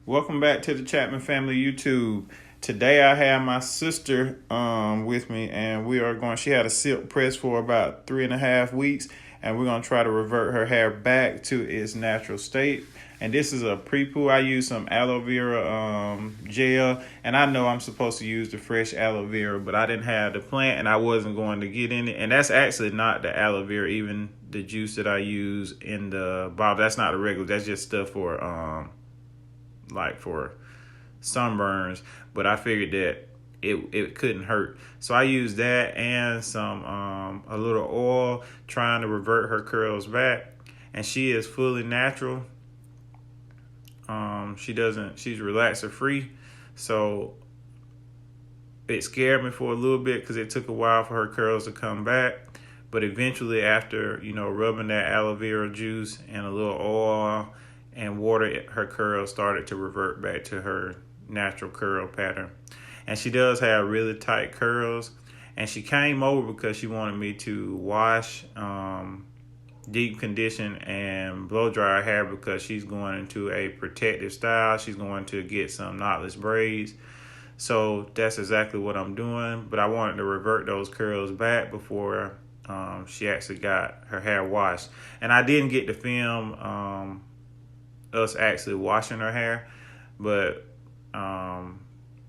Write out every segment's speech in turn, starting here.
Welcome back to the Chapman Family YouTube. Today I have my sister with me, and she had a silk press for about 3.5 weeks, and we're going to try to revert her hair back to its natural state. And this is a pre-poo. I use some aloe vera gel, and I know I'm supposed to use the fresh aloe vera, but I didn't have the plant and I wasn't going to get in it. And that's actually not the aloe vera, even the juice that I use in the bottle. That's not the regular, that's just stuff for for sunburns, but I figured that it couldn't hurt. So I used that and some a little oil trying to revert her curls back, and she is fully natural. She's relaxer free. So it scared me for a little bit because it took a while for her curls to come back. But eventually, after rubbing that aloe vera juice and a little oil and water, her curls started to revert back to her natural curl pattern. And she does have really tight curls. And she came over because she wanted me to wash, deep condition, and blow dry her hair because she's going into a protective style. She's going to get some knotless braids. So that's exactly what I'm doing. But I wanted to revert those curls back before she actually got her hair washed. And I didn't get to film us actually washing her hair, but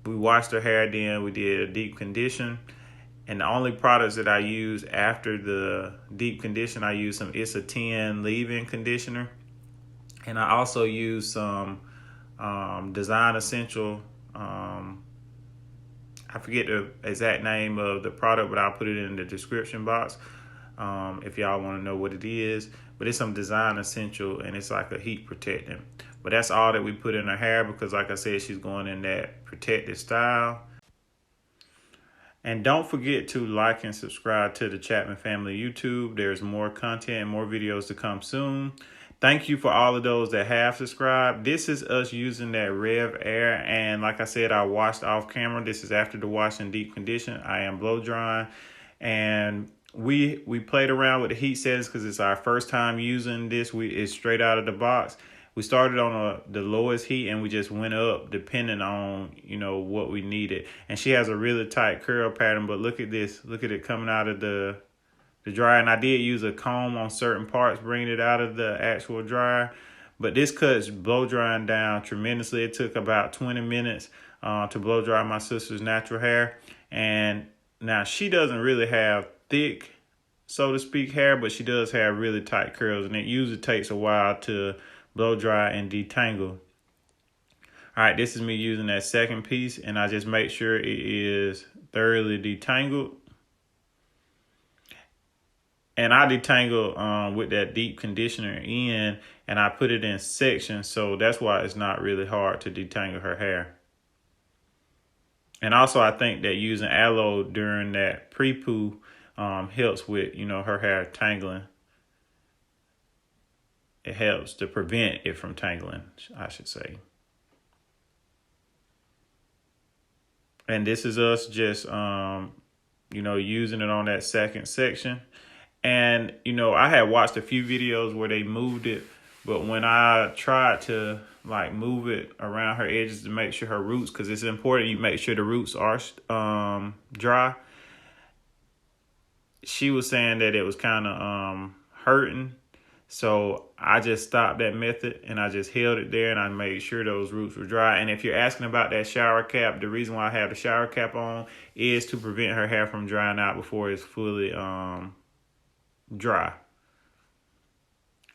we washed her hair, then we did a deep condition. And the only products that I use after the deep condition, I use some It's a 10 leave-in conditioner, and I also use some Design Essential. I forget the exact name of the product, but I'll put it in the description box if y'all want to know what it is. But it's some Design Essential, and it's like a heat protectant. But that's all that we put in her hair because, like I said, she's going in that protected style. And don't forget to like and subscribe to the Chapman Family YouTube. There's more content and more videos to come soon. Thank you for all of those that have subscribed. This is us using that revair, and like I said, I washed off camera. This is after the wash and deep condition. I am blow drying, and we played around with the heat settings because it's our first time using this. It's straight out of the box. We started on the lowest heat, and we just went up depending on what we needed. And she has a really tight curl pattern, but look at this. Look at it coming out of the dryer. And I did use a comb on certain parts, bringing it out of the actual dryer. But this cuts blow drying down tremendously. It took about 20 minutes to blow dry my sister's natural hair. And now she doesn't really have thick, so to speak, hair, but she does have really tight curls, and it usually takes a while to blow dry and detangle. All right, this is me using that second piece, and I just make sure it is thoroughly detangled. And I detangle with that deep conditioner in, and I put it in sections, so that's why it's not really hard to detangle her hair. And also, I think that using aloe during that pre-poo helps with her hair tangling. It helps to prevent it from tangling, I should say. And this is us just, using it on that second section. And, I had watched a few videos where they moved it, but when I tried to move it around her edges to make sure her roots, because it's important you make sure the roots are dry, she was saying that it was kind of hurting. So I just stopped that method, and I just held it there, and I made sure those roots were dry. And if you're asking about that shower cap, the reason why I have the shower cap on is to prevent her hair from drying out before it's fully dry.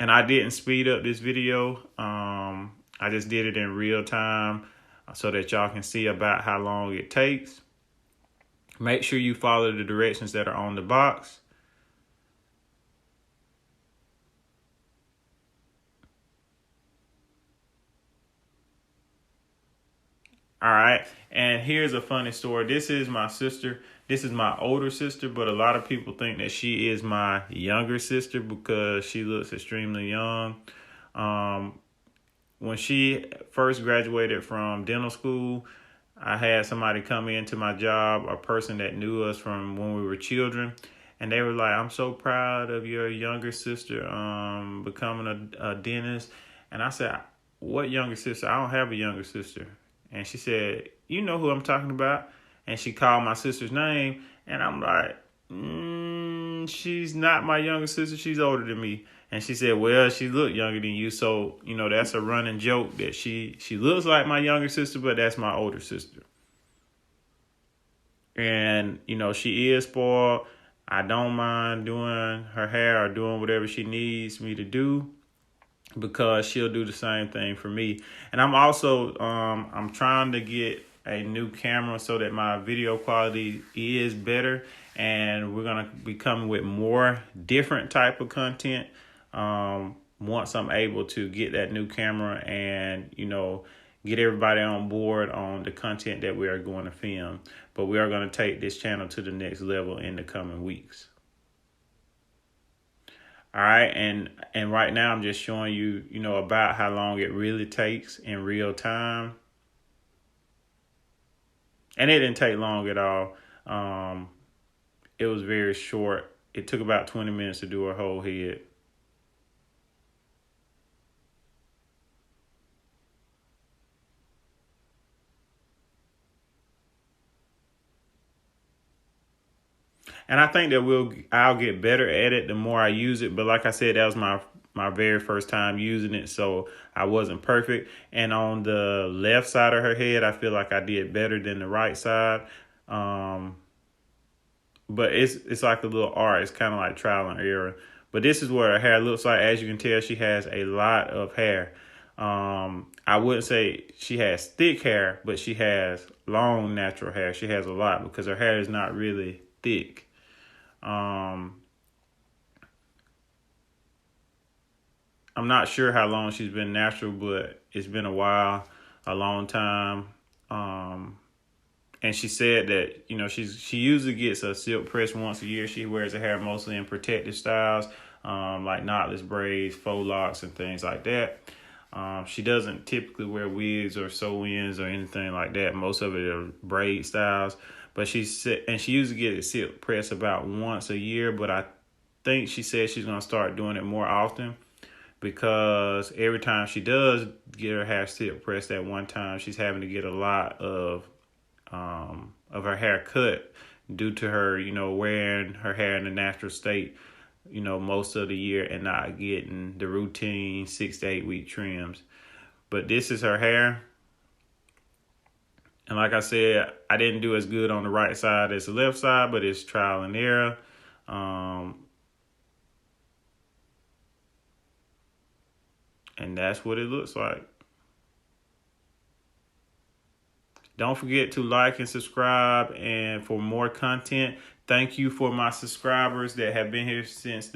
And I didn't speed up this video. I just did it in real time so that y'all can see about how long it takes. Make sure you follow the directions that are on the box. All right, and here's a funny story. This is my sister. This is my older sister, but a lot of people think that she is my younger sister because she looks extremely young. When she first graduated from dental school, I had somebody come into my job, a person that knew us from when we were children, and they were like, "I'm so proud of your younger sister becoming a dentist." And I said, what younger sister? I don't have a younger sister. And she said, you know who I'm talking about. And she called my sister's name. And I'm like, she's not my younger sister. She's older than me. And she said, well, she looked younger than you. So, that's a running joke that she looks like my younger sister, but that's my older sister. And, she is spoiled. I don't mind doing her hair or doing whatever she needs me to do, because she'll do the same thing for me. And I'm also I'm trying to get a new camera so that my video quality is better, and we're gonna be coming with more different type of content once I'm able to get that new camera and get everybody on board on the content that we are going to film. But we are going to take this channel to the next level in the coming weeks. All right, and right now I'm just showing you, about how long it really takes in real time. And it didn't take long at all. It was very short. It took about 20 minutes to do her whole head. And I think that I'll get better at it the more I use it. But like I said, that was my very first time using it, so I wasn't perfect. And on the left side of her head, I feel like I did better than the right side. But it's like a little art. It's kind of like trial and error. But this is what her hair looks like. As you can tell, she has a lot of hair. I wouldn't say she has thick hair, but she has long natural hair. She has a lot because her hair is not really thick. I'm not sure how long she's been natural, but it's been a while, a long time. And she said that, she usually gets a silk press once a year. She wears her hair mostly in protective styles, like knotless braids, faux locks, and things like that. She doesn't typically wear wigs or sew-ins or anything like that. Most of it are braid styles. But she usually gets a silk press about once a year. But I think she said she's going to start doing it more often, because every time she does get her hair silk pressed at one time, she's having to get a lot of her hair cut due to her, wearing her hair in a natural state, most of the year and not getting the routine 6 to 8 week trims. But this is her hair. And like I said, I didn't do as good on the right side as the left side, but it's trial and error. And that's what it looks like. Don't forget to like and subscribe. And for more content, thank you for my subscribers that have been here since